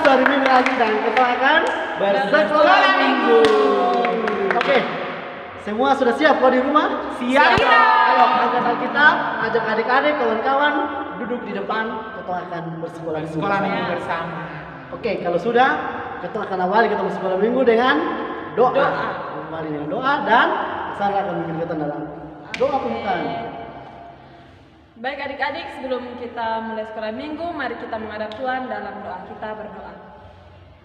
sore minggu lagi dan kita akan bersekolah minggu. Oke, semua sudah siap kalau di rumah? Siap. Ayo angkat Alkitab, ajak adik-adik, kawan-kawan duduk di depan. Kita akan bersekolah Minggu bersama. Oke, kalau sudah, kita akan awali kita bersekolah minggu dengan doa. Kembali dengan doa dan Sarah akan memimpin kita dalam doa pembukaan. Baik adik-adik, sebelum kita mulai sekolah minggu, mari kita menghadap Tuhan dalam doa. Kita berdoa.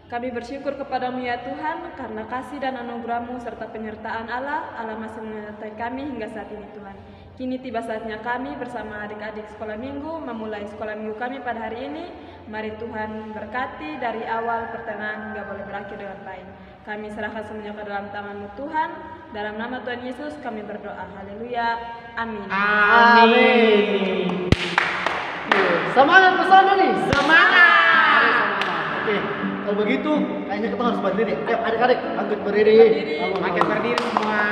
Kami bersyukur kepadamu ya Tuhan, karena kasih dan anugerah-Mu serta penyertaan Allah masih menyertai kami hingga saat ini Tuhan. Kini tiba saatnya kami bersama adik-adik sekolah minggu, memulai sekolah minggu kami pada hari ini. Mari Tuhan berkati dari awal, pertengahan hingga boleh berakhir dengan baik. Kami serahkan semuanya ke dalam tangan-Mu Tuhan. Dalam nama Tuhan Yesus kami berdoa. Haleluya. Amin. Amin. Semangat bersama nih. Semangat. Oke, kalau begitu kayaknya kita harus berdiri. Ayo adik-adik, angkat berdiri. Angkat berdiri semua.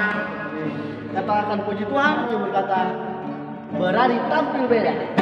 Kita akan puji Tuhan yang berkata, berani tampil beda.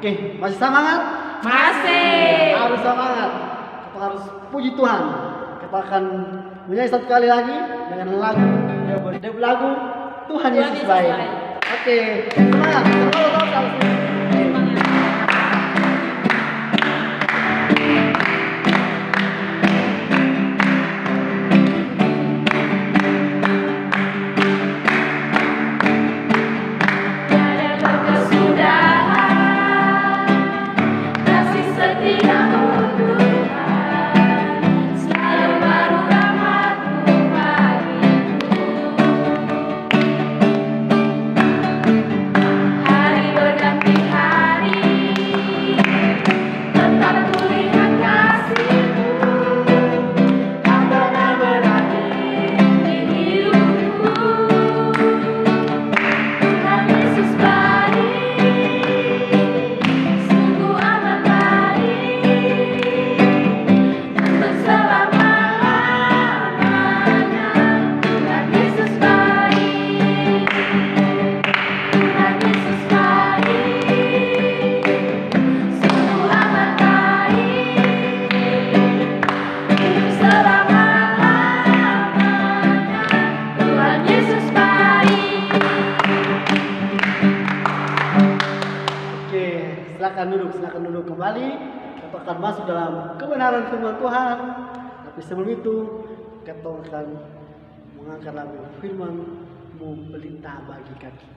Oke, masih semangat? Masih. Harus semangat. Kita harus puji Tuhan. Kita akan menyanyi satu kali lagi dengan lagu lagu Tuhan Yesus baik. Oke, semangat. Semangat. Silakan duduk kembali. Kita akan masuk dalam kebenaran firman Tuhan. Tapi sebelum itu, kita akan mengangkat lagu firman-Mu pelita bagi kaki.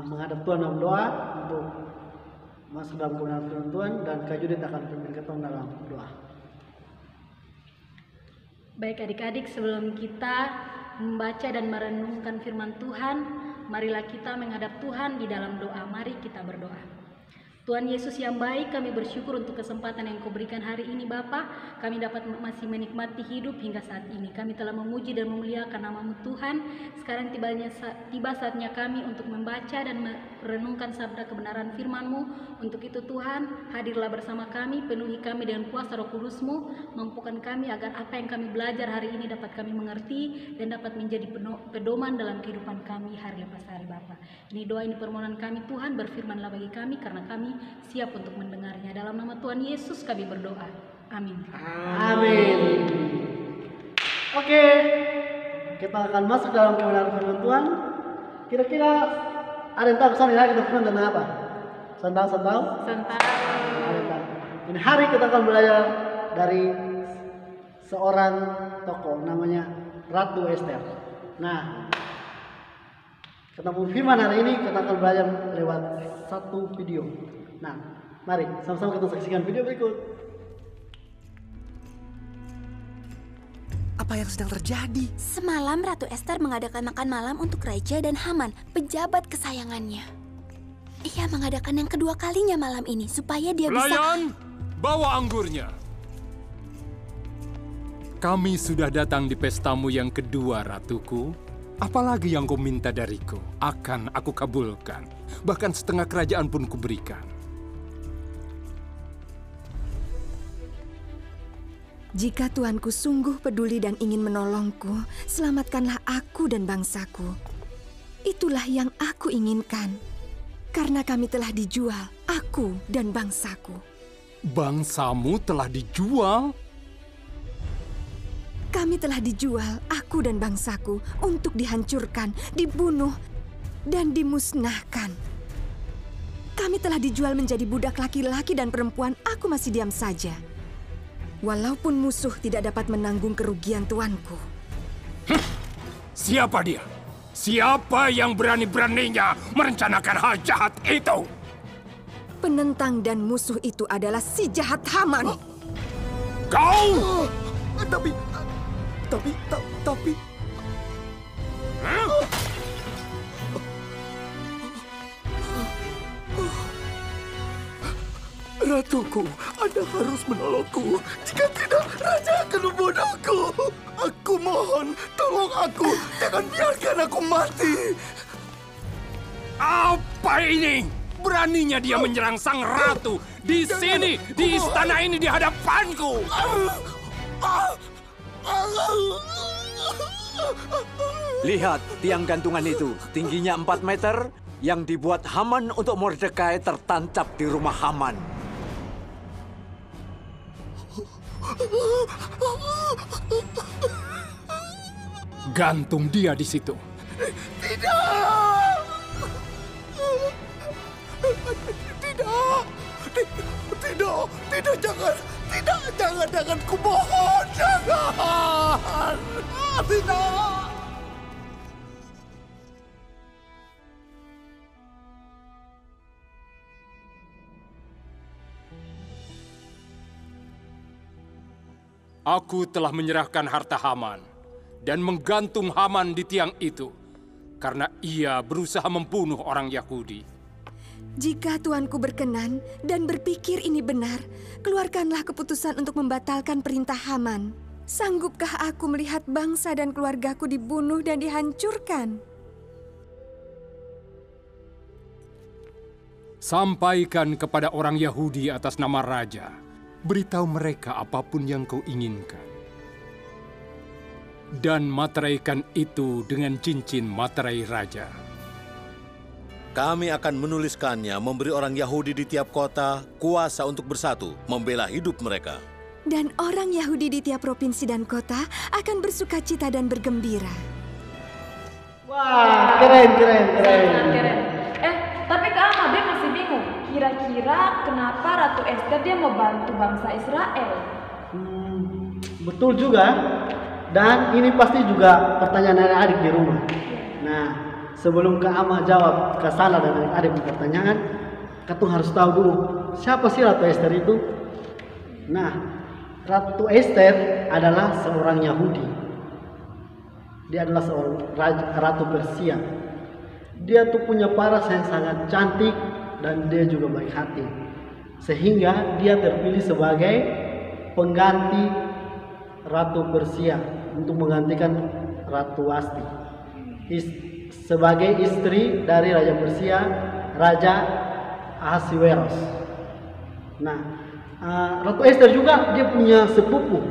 menghadap Tuhan dalam doa untuk masuk dalam kebenaran firman Tuhan, dan Kak Judith akan pimpin kita dalam doa. Baik adik-adik, sebelum kita membaca dan merenungkan firman Tuhan, marilah kita menghadap Tuhan di dalam doa. Mari kita berdoa. Tuhan Yesus yang baik, kami bersyukur untuk kesempatan yang Kau berikan hari ini Bapa. Kami dapat masih menikmati hidup hingga saat ini. Kami telah memuji dan memuliakan nama-Mu Tuhan. Sekarang tiba saatnya kami untuk membaca dan merenungkan sabda kebenaran firman-Mu. Untuk itu Tuhan, hadirlah bersama kami, penuhi kami dengan kuasa Roh Kudus-Mu, mampukan kami agar apa yang kami belajar hari ini dapat kami mengerti dan dapat menjadi pedoman dalam kehidupan kami hari lepas hari Bapa. Ini doa, ini permohonan kami Tuhan, berfirmanlah bagi kami karena kami siap untuk mendengarnya. Dalam nama Tuhan Yesus kami berdoa. Amin. Amin. Oke, kita akan masuk dalam kebenaran firman Tuhan. Kira-kira ada yang tahu kesan ya kita firman tentang apa? Santau. Santau. Ini hari kita akan belajar dari seorang tokoh namanya Ratu Ester. Nah, ketemu firman hari ini kita akan belajar lewat satu video. Nah, mari sama-sama kita saksikan video berikut. Apa yang sedang terjadi? Semalam Ratu Ester mengadakan makan malam untuk Raja dan Haman, pejabat kesayangannya. Ia mengadakan yang kedua kalinya malam ini supaya dia bisa... Pelayan, bawa anggurnya. Kami sudah datang di pestamu yang kedua, Ratuku. Apalagi yang kau minta dariku, akan aku kabulkan. Bahkan setengah kerajaan pun kuberikan. Jika Tuanku sungguh peduli dan ingin menolongku, selamatkanlah aku dan bangsaku. Itulah yang aku inginkan. Karena kami telah dijual, aku dan bangsaku. Bangsamu telah dijual? Kami telah dijual, aku dan bangsaku, untuk dihancurkan, dibunuh, dan dimusnahkan. Kami telah dijual menjadi budak laki-laki dan perempuan, aku masih diam saja. Walaupun musuh tidak dapat menanggung kerugian tuanku. Siapa dia? Siapa yang berani-beraninya merencanakan hal jahat itu? Penentang dan musuh itu adalah si jahat Haman. Kau! Tapi... Ratuku, Anda harus menolongku. Jika tidak, Raja akan membunuhku. Aku mohon, tolong aku. Jangan biarkan aku mati. Apa ini? Beraninya dia menyerang sang ratu di sini, di istana ini, di hadapanku. Lihat tiang gantungan itu, tingginya 4 meter, yang dibuat Haman untuk Mordekai tertancap di rumah Haman. Gantung dia di situ. Tidak, jangan, kumohon, jangan, tidak. Aku telah menyerahkan harta Haman dan menggantung Haman di tiang itu karena ia berusaha membunuh orang Yahudi. Jika tuanku berkenan dan berpikir ini benar, keluarkanlah keputusan untuk membatalkan perintah Haman. Sanggupkah aku melihat bangsa dan keluargaku dibunuh dan dihancurkan? Sampaikan kepada orang Yahudi atas nama Raja. Beritahu mereka apapun yang kau inginkan. Dan materaikan itu dengan cincin materai Raja. Kami akan menuliskannya, memberi orang Yahudi di tiap kota kuasa untuk bersatu, membela hidup mereka. Dan orang Yahudi di tiap provinsi dan kota akan bersukacita dan bergembira. Wah, keren. Sangat keren. Tapi Kak Alma, dia masih bingung. Kira-kira kenapa Ratu Ester dia mau bantu bangsa Israel? Betul juga. Dan ini pasti juga pertanyaan adik-adik di rumah. Nah, sebelum Kak Ama jawab Kak Sala dan adik-adik pertanyaan, Ketung harus tahu dulu siapa sih Ratu Ester itu. Nah, Ratu Ester adalah seorang Yahudi. Dia adalah seorang Ratu Persia. Dia tuh punya paras yang sangat cantik dan dia juga baik hati. Sehingga dia terpilih sebagai pengganti Ratu Persia untuk menggantikan Ratu Wasti. Sebagai istri dari Raja Persia, Raja Ahasiweros. Nah, Ratu Ester juga dia punya sepupu.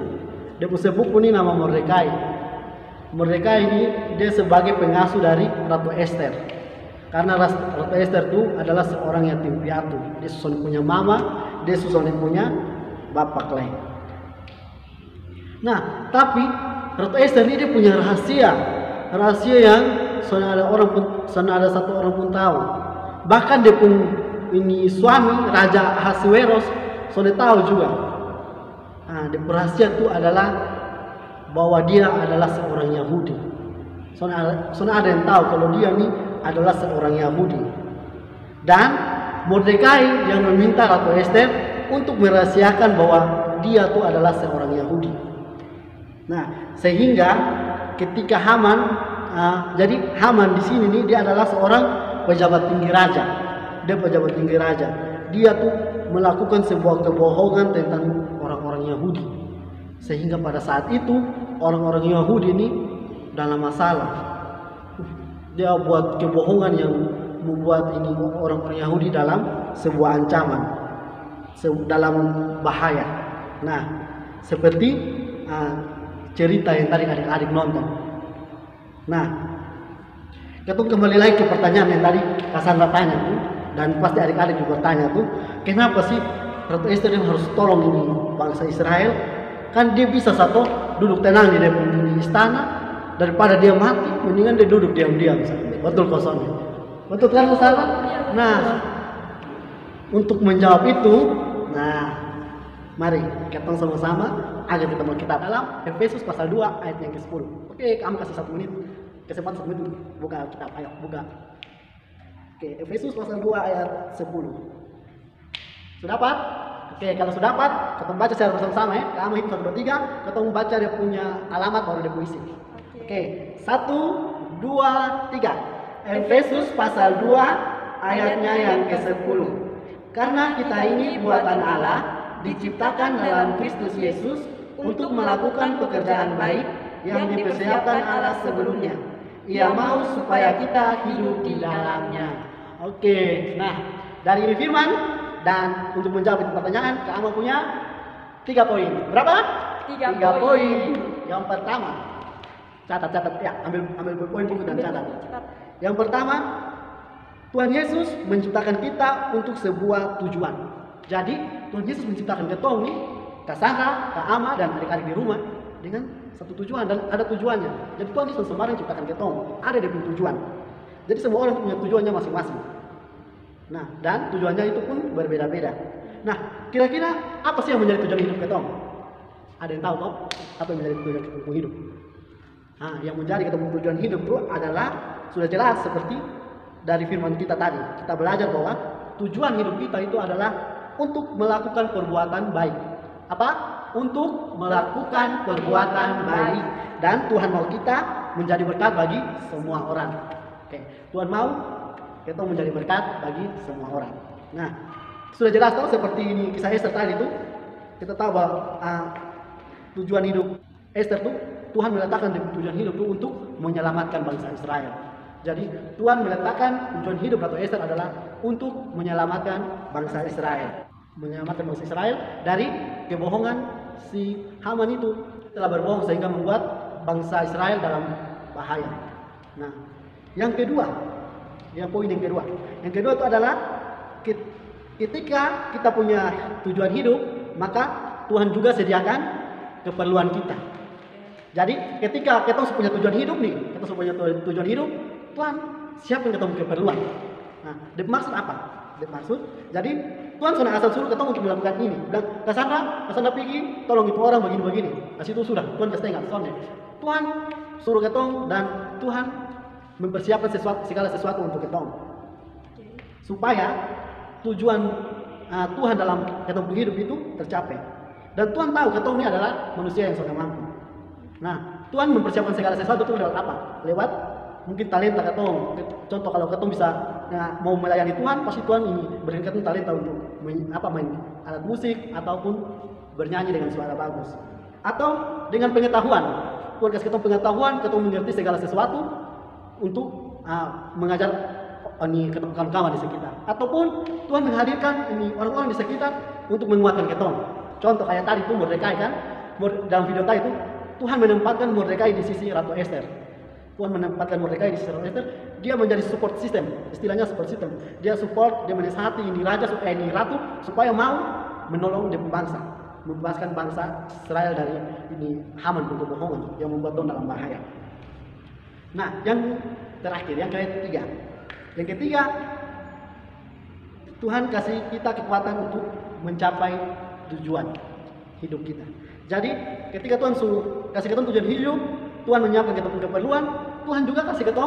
Dia punya sepupu ini nama Mordekai. Mordekai ini dia sebagai pengasuh dari Ratu Ester. Karena Ratu Ester itu adalah seorang yatim piatu. Dia susun punya mama, dia susun punya bapak lain. Nah, tapi Ratu Ester ini dia punya rahasia yang soalnya ada satu orang pun tahu. Bahkan dia pun ini suami Raja Ahasiweros soalnya tahu juga. Nah, dia rahasia itu adalah bahwa dia adalah seorang Yahudi. Soalnya ada yang tahu kalau dia ini adalah seorang Yahudi. Dan Mordekai yang meminta Ratu Ester untuk merahasiakan bahwa dia itu adalah seorang Yahudi. Nah, sehingga ketika Haman, jadi Haman di sini nih dia adalah seorang pejabat tinggi raja. Dia pejabat tinggi raja. Dia tuh melakukan sebuah kebohongan tentang orang-orang Yahudi. Sehingga pada saat itu orang-orang Yahudi ini dalam masalah. Dia buat kebohongan yang membuat ini orang-orang Yahudi dalam sebuah ancaman, dalam bahaya. Nah, seperti cerita yang tadi adik-adik nonton. Nah, kita kembali lagi ke pertanyaan yang tadi Cassandra tanya tuh, dan pasti adik-adik juga tanya tuh, kenapa sih Ratu Ester yang harus tolong ini bangsa Israel? Kan dia bisa satu duduk tenang di istana. Daripada dia mati, mendingan dia duduk diam-diam. Betul kosongnya. Betul kan Cassandra? Nah, untuk menjawab itu, mari kita sama-sama agar kita kitab dalam Efesus pasal 2 ayat yang ke-10. Oke, kamu kasih 1 menit. Kesempatan 1 menit buka kitab, ayo buka. Oke, Efesus pasal 2 ayat 10. Sudah dapat? Oke, kalau sudah dapat, kita baca secara bersama-sama ya. Kamu hitung 1, 2, 3, kita baca dia punya alamat baru dia puisi. Oke, 1, 2, 3. Efesus pasal 2 ayatnya yang ke-10. Karena kita ini buatan Allah, diciptakan dalam Kristus Yesus untuk melakukan pekerjaan baik yang dipersiapkan Allah sebelumnya. Ia mau supaya kita hidup di dalamnya. Oke, nah dari ini firman dan untuk menjawab itu pertanyaan, kamu punya 3 poin. Berapa? 3 poin. Yang pertama, catat ya, ambil poin buku dan catat. Yang pertama, Tuhan Yesus menciptakan kita untuk sebuah tujuan. Jadi Tuhan Yesus menciptakan ketong nih, Cassandra, Kak Ama dan adik-adik di rumah dengan satu tujuan dan ada tujuannya. Jadi Tuhan Yesus sembarang ciptakan ketong, ada dia punya tujuan. Jadi semua orang punya tujuannya masing-masing. Nah, dan tujuannya itu pun berbeda-beda. Nah, kira-kira apa sih yang menjadi tujuan hidup ketong? Ada yang tahu kok apa yang menjadi tujuan hidup? Nah, yang menjadi tujuan hidup itu adalah sudah jelas seperti dari firman kita tadi. Kita belajar bahwa tujuan hidup kita itu adalah untuk melakukan perbuatan baik. Apa? Untuk melakukan perbuatan baik. Dan Tuhan mau kita menjadi berkat bagi semua orang. Oke, Tuhan mau kita menjadi berkat bagi semua orang. Nah, sudah jelas tahu seperti ini kisah Ester tadi itu. Kita tahu bahwa tujuan hidup Ester itu Tuhan meletakkan tujuan hidup itu untuk menyelamatkan bangsa Israel. Jadi Tuhan meletakkan tujuan hidup Ratu Ester adalah untuk menyelamatkan bangsa Israel. Menyelamatkan bangsa Israel dari kebohongan si Haman itu. Telah berbohong sehingga membuat bangsa Israel dalam bahaya. Nah, yang kedua, poin yang kedua. Yang kedua itu adalah ketika kita punya tujuan hidup, maka Tuhan juga sediakan keperluan kita. Jadi ketika kita punya tujuan hidup nih, kita punya tujuan hidup, Tuhan siapkan kita keperluan. Nah, maksud apa? Maksud, jadi Tuhan sudah asal suruh kita untuk melakukan ini. Dan Cassandra pergi, tolong itu orang begini-begini. Nah, situ sudah, Tuhan kasih tengah, soalnya Tuhan suruh kita dan Tuhan mempersiapkan segala sesuatu untuk ketong. Supaya tujuan Tuhan dalam ketong hidup itu tercapai. Dan Tuhan tahu ketong ini adalah manusia yang sudah mampu. Nah, Tuhan mempersiapkan segala sesuatu itu lewat apa? Lewat mungkin talenta ketong. Contoh kalau ketong bisa mau melayani Tuhan, pasti Tuhan ini berikan ketong talenta untuk main alat musik ataupun bernyanyi dengan suara bagus. Atau dengan pengetahuan. Tuhan kasih ketong pengetahuan, ketong mengerti segala sesuatu untuk mengajar kawan-kawan di sekitar. Ataupun Tuhan menghadirkan orang-orang di sekitar untuk menguatkan ketong. Contoh kayak tadi itu Mordekai kan, dalam video tadi itu Tuhan menempatkan Mordekai di sisi Ratu Esther. Tuhan menempatkan Mordekai di sisi Ratu Esther. Dia menjadi support system, istilahnya support system. Dia support, dia menasihati ini raja supaya ini ratu supaya mau menolong dia bangsa, membebaskan bangsa Israel dari ini Haman kebohongan yang membuat Tuhan dalam bahaya. Nah, yang terakhir, yang ketiga. Yang ketiga, Tuhan kasih kita kekuatan untuk mencapai tujuan hidup kita. Jadi ketika Tuhan kasih kita tujuan hidup, Tuhan menyiapkan kita keperluan, Tuhan juga kasih kita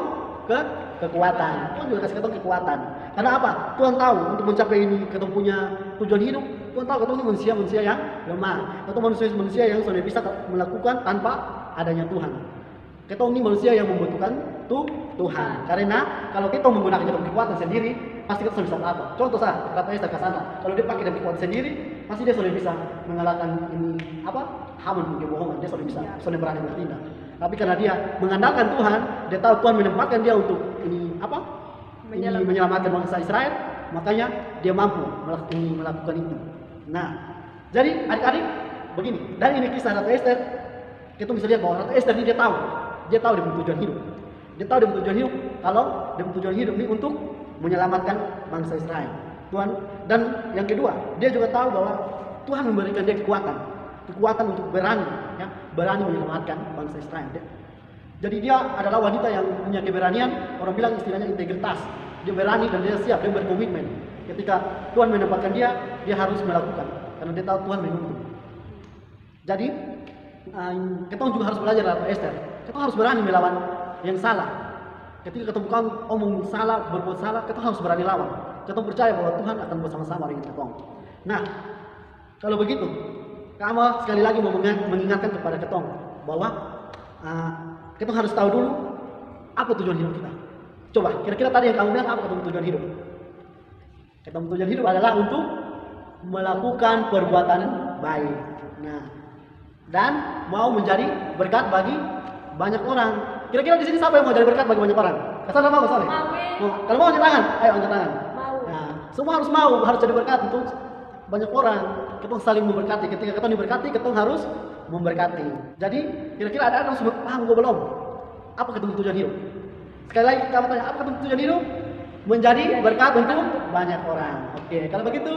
kekuatan. Tuhan juga kasih kita kekuatan. Karena apa? Tuhan tahu untuk mencapai ini kita punya tujuan hidup. Tuhan tahu kita ini manusia yang lemah. Kita manusia yang sudah bisa melakukan tanpa adanya Tuhan. Kita ini manusia yang membutuhkan Tuhan. Karena kalau kita menggunakan kekuatan sendiri, pasti kita sudah bisa apa? Contoh saja, Ratu Esther Cassandra. Kalau dia pakai kekuatan sendiri, pasti dia sudah bisa mengalahkan ini Haman kebohongan. Dia sudah bisa, sudah berani bertindak. Tapi karena dia mengandalkan Tuhan, dia tahu Tuhan menempatkan dia untuk menyelamatkan bangsa Israel, makanya dia mampu melakukan itu. Nah, jadi adik-adik begini. Dan ini kisah Ratu Esther. Kita bisa lihat bahwa Ratu Esther ini dia tahu dia punya tujuan hidup. Dia tahu dia punya tujuan hidup. Kalau dia punya tujuan hidup ini untuk menyelamatkan bangsa Israel. Tuhan, dan yang kedua, dia juga tahu bahwa Tuhan memberikan dia kekuatan untuk berani menyelamatkan bangsa Israel. Jadi dia adalah wanita yang punya keberanian, orang bilang istilahnya integritas. Dia berani dan dia siap, dia berkomitmen. Ketika Tuhan menempatkan dia harus melakukan karena dia tahu Tuhan menuntut. Jadi kita juga harus belajar dari Esther. Kita harus berani melawan yang salah. Ketika kita bukan omong salah, berbuat salah, kita harus berani lawan. Kita percaya bahwa Tuhan akan bersama-sama dengan kita. Nah, kalau begitu, kamu sekali lagi mau mengingatkan kepada kita bahwa kita harus tahu dulu apa tujuan hidup kita. Coba, kira-kira tadi yang kamu bilang apa tujuan hidup? Kita tujuan hidup adalah untuk melakukan perbuatan baik. Nah, dan mau menjadi berkat bagi banyak orang. Kira-kira di sini siapa yang mau jadi berkat bagi banyak orang? Cassandra mau soalnya? Mau. Kalau mau angkat tangan. Ayo angkat tangan. Mau. Nah, semua harus mau, harus jadi berkat untuk banyak orang. Kita saling memberkati. Ketika kita diberkati, kita harus memberkati. Jadi, kira-kira ada yang sudah paham gue belum? Apa tujuan hidup? Sekali lagi kamu tanya, apa tujuan hidup? Menjadi berkat untuk banyak orang. Oke, kalau begitu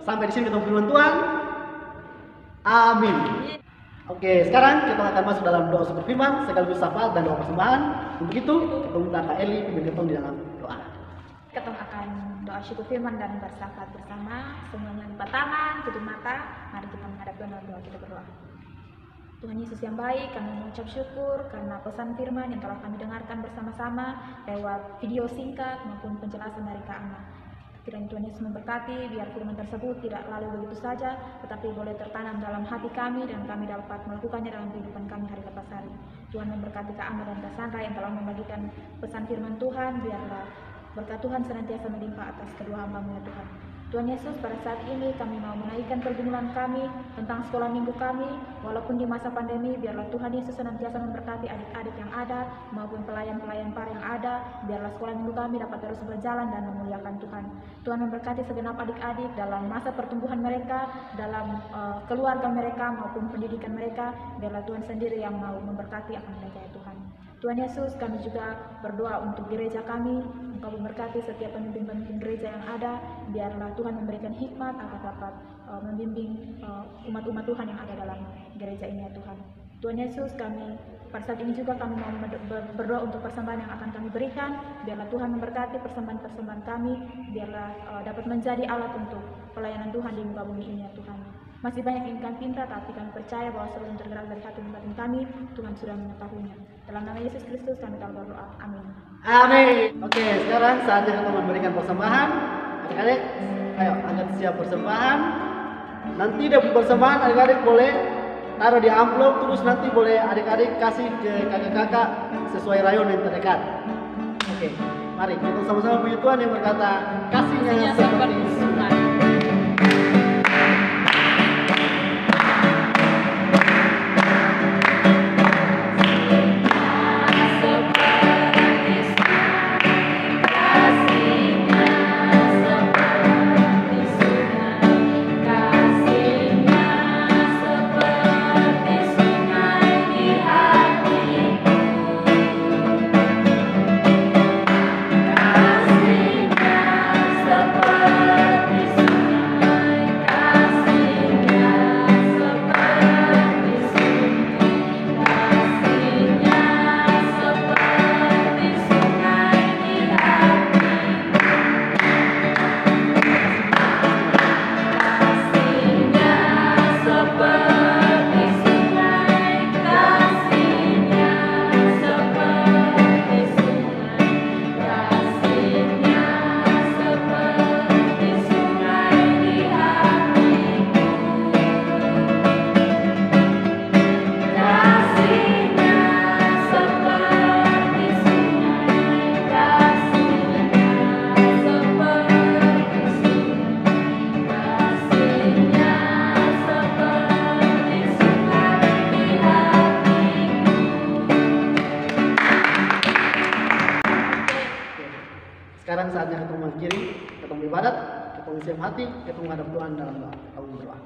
sampai di sini ketemu firman Tuhan. Amin. Oke, sekarang kita akan masuk dalam doa super firman, sekaligus syafaat dan doa persembahan. Untuk itu, kita minta Kak Eli pimpin kita di dalam doa. Kita akan doa syukur firman dan bersyafaat bersama. Semuanya lipat tangan, tutup mata. Mari kita menghadap dalam doa, kita berdoa. Tuhan Yesus yang baik, kami mengucap syukur karena pesan firman yang telah kami dengarkan bersama-sama lewat video singkat maupun penjelasan dari Kak Ana. Kiranya Tuhan Yesus memberkati, biar firman tersebut tidak lalu begitu saja, tetapi boleh tertanam dalam hati kami dan kami dapat melakukannya dalam kehidupan kami hari lepas hari. Tuhan memberkati Kak Ana dan Cassandra yang telah membagikan pesan firman Tuhan, biarlah berkat Tuhan senantiasa melimpah atas kedua hamba-Mu ya Tuhan. Tuhan Yesus, pada saat ini kami mau menaikkan pergumulan kami tentang sekolah minggu kami, walaupun di masa pandemi, biarlah Tuhan Yesus senantiasa memberkati adik-adik yang ada, maupun pelayan-pelayan par yang ada, biarlah sekolah minggu kami dapat terus berjalan dan memuliakan Tuhan. Tuhan memberkati segenap adik-adik dalam masa pertumbuhan mereka, dalam keluarga mereka maupun pendidikan mereka, biarlah Tuhan sendiri yang mau memberkati akan mereka ya Tuhan. Tuhan Yesus, kami juga berdoa untuk gereja kami, Engkau memberkati setiap pemimpin-pemimpin gereja yang ada, biarlah Tuhan memberikan hikmat agar dapat membimbing umat-umat Tuhan yang ada dalam gereja ini ya Tuhan. Tuhan Yesus, kami pada saat ini juga kami mau berdoa untuk persembahan yang akan kami berikan, biarlah Tuhan memberkati persembahan-persembahan kami, biarlah dapat menjadi alat untuk pelayanan Tuhan di muka bumi ini ya Tuhan. Masih banyak yang kami pinta, tapi kami percaya bahwa sebelum tergerak dari hati dan batin kami, Tuhan sudah mengetahuinya. Dalam nama Yesus Kristus kami telah berdoa. Amin. Amin. Oke, sekarang saatnya kita memberikan persembahan. Adik-adik, ayo angkat siap persembahan. Nanti dapat persembahan, adik-adik boleh taruh di amplop, terus nanti boleh adik-adik kasih ke kakak-kakak sesuai rayon yang terdekat. Oke, mari kita sama-sama puji Tuhan yang berkata, kasihnya seperti sungai. Sekarang saatnya kita mengakhiri, kita beribadat, kita siap hati, kita menghadap Tuhan dalam doa. Kita berdoa.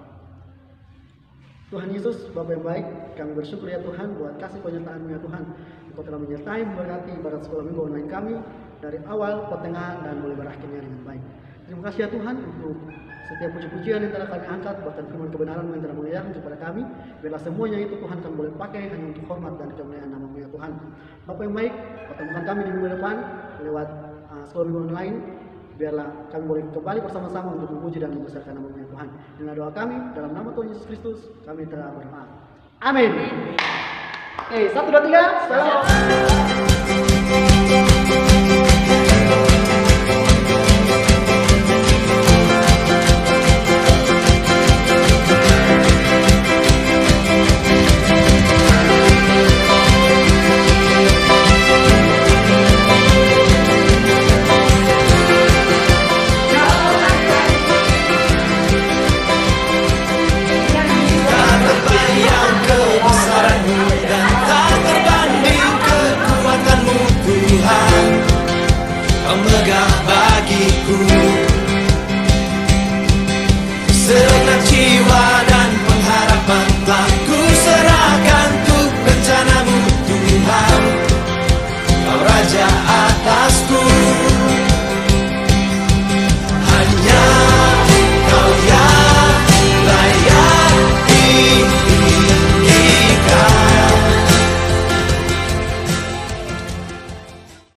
Tuhan Yesus, Bapa yang baik, kami bersyukur ya Tuhan buat kasih penyertaan-Mu ya Tuhan. Engkau telah menyertai memberkati ibadat sekolah minggu online kami dari awal, pertengahan, dan mulai berakhirnya dengan baik. Terima kasih ya Tuhan untuk setiap puji-pujian yang telah kami angkat, bahkan firman kebenaran yang telah mengajarkan kepada kami. Biarlah semuanya itu Tuhan kami boleh pakai hanya untuk hormat dan kemuliaan nama-Mu ya Tuhan. Bapa yang baik, pertemukan kami di minggu depan lewat sekolah minggu online. Biarlah kami boleh kembali bersama-sama untuk memuji dan membesarkan nama-Mu ya Tuhan. Dengan doa kami dalam nama Tuhan Yesus Kristus kami telah berdoa. Amin. Oke, 1, 2, 3. Salam. Segenap jiwa dan pengharapan telah ku serahkan untuk rencana-Mu Tuhan. Kau Raja